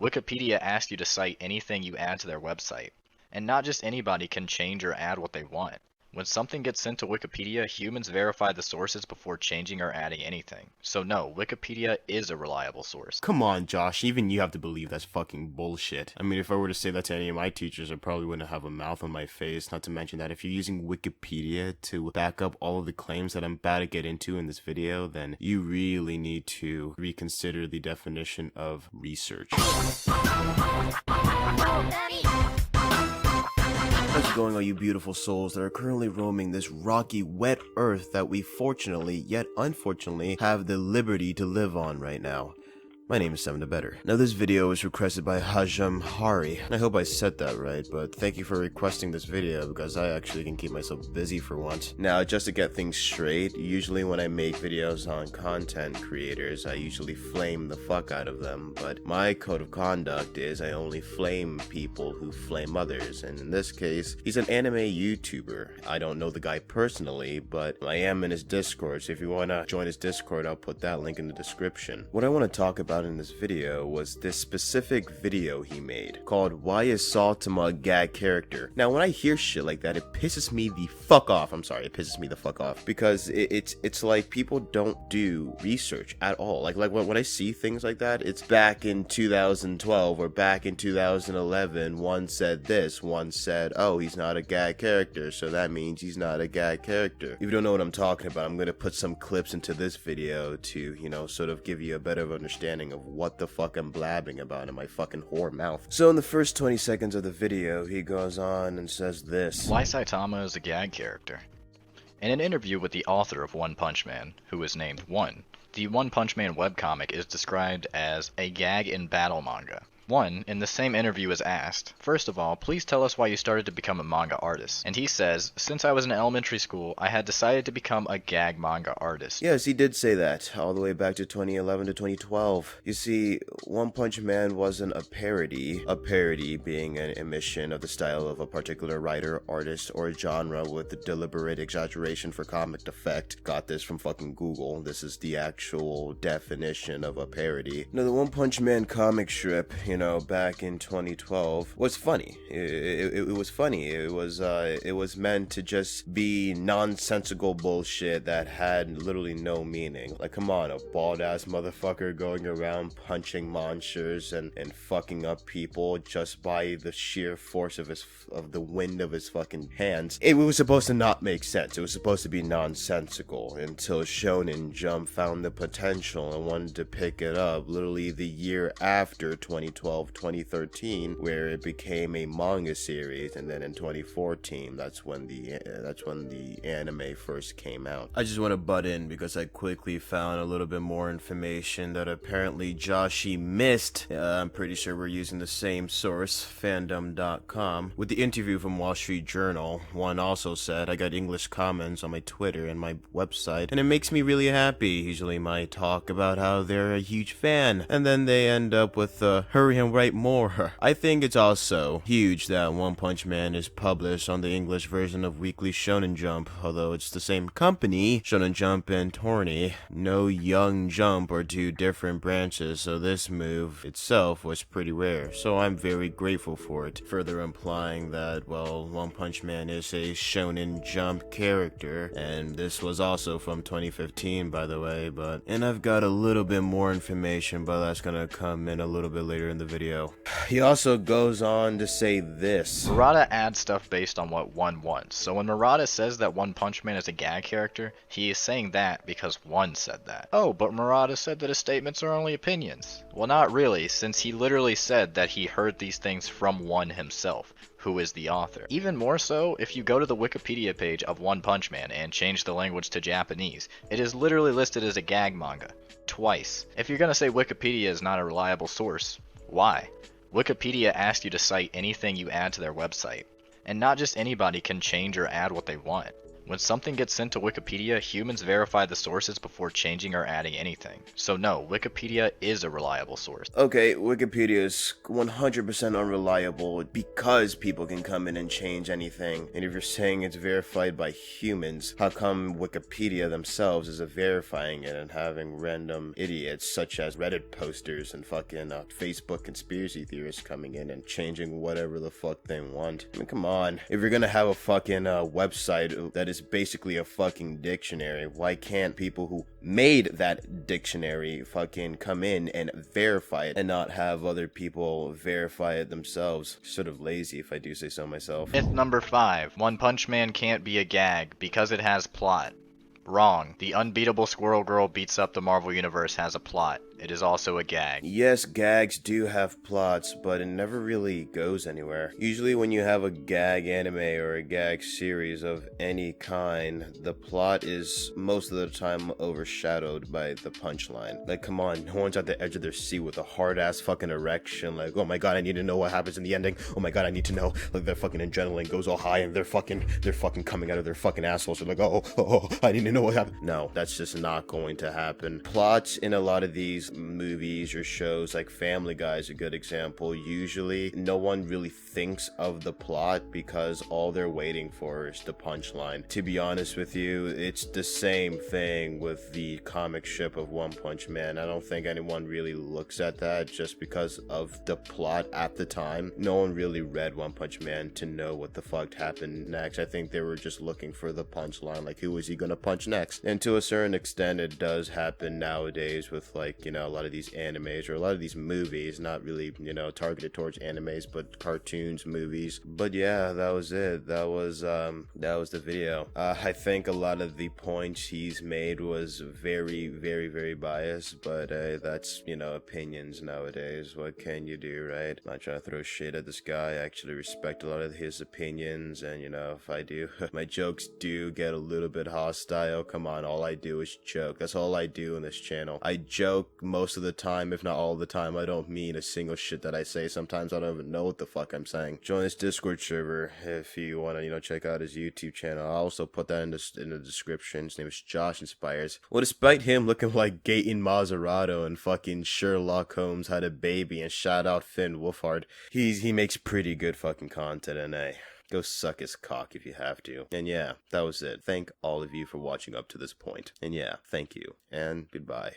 Wikipedia asks you to cite anything you add to their website. And not just anybody can change or add what they want. When something gets sent to Wikipedia, humans verify the sources before changing or adding anything. So no, Wikipedia is a reliable source. Come on, Josh, even you have to believe that's fucking bullshit. I mean, if I were to say that to any of my teachers, I probably wouldn't have a mouth on my face, not to mention that if you're using Wikipedia to back up all of the claims that I'm about to get into in this video, then you really need to reconsider the definition of research. How's it going, all you beautiful souls that are currently roaming this rocky, wet earth that we fortunately, yet unfortunately, have the liberty to live on right now? My name is 7 the Better. Now this video was requested by Hari, and I hope I said that right, but thank you for requesting this video because I actually can keep myself busy for once. Now, just to get things straight, usually when I make videos on content creators, I usually flame the fuck out of them, but my code of conduct is I only flame people who flame others, and in this case, he's an anime YouTuber. I don't know the guy personally, but I am in his Discord, so if you wanna join his Discord, I'll put that link in the description. What I want to talk about in this video was this specific video he made called "Why is Saitama a Gag Character?" Now when I hear shit like that, it pisses me the fuck off. I'm sorry, it pisses me the fuck off because it's like people don't do research at all. Like when I see things like that, it's back in 2012 or back in 2011, one said this, one said, oh, he's not a gag character, so that means he's not a gag character. If you don't know what I'm talking about, I'm gonna put some clips into this video to, you know, sort of give you a better understanding of what the fuck I'm blabbing about in my fucking whore mouth. So in the first 20 seconds of the video, he goes on and says this. Why Saitama is a gag character. In an interview with the author of One Punch Man, who is named One, the One Punch Man webcomic is described as a gag in battle manga. One, in the same interview, is asked, first of all, please tell us why you started to become a manga artist. And he says, since I was in elementary school, I had decided to become a gag manga artist. Yes, he did say that, all the way back to 2011 to 2012. You see, One Punch Man wasn't a parody being an emission of the style of a particular writer, artist, or genre with a deliberate exaggeration for comic effect. Got this from fucking Google. This is the actual definition of a parody. Now, the One Punch Man comic strip, back in 2012 was funny. It was funny. It was meant to just be nonsensical bullshit that had literally no meaning. Like, come on, a bald ass motherfucker going around punching monsters and fucking up people just by the sheer force of the wind of his fucking hands. It was supposed to not make sense. It was supposed to be nonsensical until Shonen Jump found the potential and wanted to pick it up literally the year after 2012, 2013, where it became a manga series, and then in 2014, that's when the anime first came out. I just want to butt in because I quickly found a little bit more information that apparently Joshi missed. I'm pretty sure we're using the same source, fandom.com. With the interview from Wall Street Journal, one also said, I got English comments on my Twitter and my website, and it makes me really happy. Usually might talk about how they're a huge fan, and then they end up with hurry and write more. I think it's also huge that One Punch Man is published on the English version of Weekly Shonen Jump, although it's the same company, Shonen Jump and Tonari. No Young Jump are two different branches, so this move itself was pretty rare, so I'm very grateful for it, further implying that, well, One Punch Man is a Shonen Jump character, and this was also from 2015, by the way, and I've got a little bit more information, but that's gonna come in a little bit later in the video. He also goes on to say this. Murata adds stuff based on what One wants. So when Murata says that One Punch Man is a gag character, he is saying that because One said that. Oh, but Murata said that his statements are only opinions. Well, not really, since he literally said that he heard these things from One himself, who is the author. Even more so, if you go to the Wikipedia page of One Punch Man and change the language to Japanese, it is literally listed as a gag manga. Twice. If you're gonna say Wikipedia is not a reliable source, why? Wikipedia asks you to cite anything you add to their website. And not just anybody can change or add what they want. When something gets sent to Wikipedia, humans verify the sources before changing or adding anything. So no, Wikipedia is a reliable source. Okay, Wikipedia is 100% unreliable because people can come in and change anything. And if you're saying it's verified by humans, how come Wikipedia themselves is verifying it and having random idiots such as Reddit posters and fucking Facebook conspiracy theorists coming in and changing whatever the fuck they want? I mean, come on. If you're gonna have a fucking website that is basically a fucking dictionary, why can't people who made that dictionary fucking come in and verify it and not have other people verify it themselves? Sort of lazy, if I do say so myself. Myth number 5. One Punch Man can't be a gag because it has plot. Wrong. The Unbeatable Squirrel Girl Beats Up the Marvel Universe has a plot. It is also a gag. Yes, gags do have plots, but it never really goes anywhere. Usually when you have a gag anime or a gag series of any kind, the plot is most of the time overshadowed by the punchline. Like, come on, no one's at the edge of their seat with a hard-ass fucking erection, like, oh my god, I need to know what happens in the ending, oh my god, I need to know, like, their fucking adrenaline goes all high and they're fucking coming out of their fucking assholes, they're like, oh, I need to know what happened. No, that's just not going to happen. Plots in a lot of these movies or shows, like Family Guy is a good example. Usually no one really thinks of the plot because all they're waiting for is the punchline. To be honest with you, it's the same thing with the comic strip of One Punch Man. I don't think anyone really looks at that just because of the plot at the time. No one really read One Punch Man to know what the fuck happened next. I think they were just looking for the punchline, like who is he gonna punch next? And to a certain extent it does happen nowadays with, like, you know, a lot of these animes or a lot of these movies, not really, you know, targeted towards animes, but cartoons, movies. But yeah, that was it. That was the video. I think a lot of the points he's made was very, very, very biased, but that's, you know, opinions nowadays. What can you do, right? I'm not trying to throw shade at this guy. I actually respect a lot of his opinions, and, you know, if I do, my jokes do get a little bit hostile. Come on, all I do is joke. That's all I do in this channel. I joke most of the time, if not all the time. I don't mean a single shit that I say. Sometimes I don't even know what the fuck I'm saying. Join this Discord server if you want to, you know, check out his YouTube channel. I'll also put that in the description. His name is JoshInspires. Well, despite him looking like Gaten Maserado and fucking Sherlock Holmes had a baby, and shout out Finn Wolfhard, he makes pretty good fucking content, and go suck his cock if you have to. And yeah, that was it. Thank all of you for watching up to this point. And yeah, thank you. And goodbye.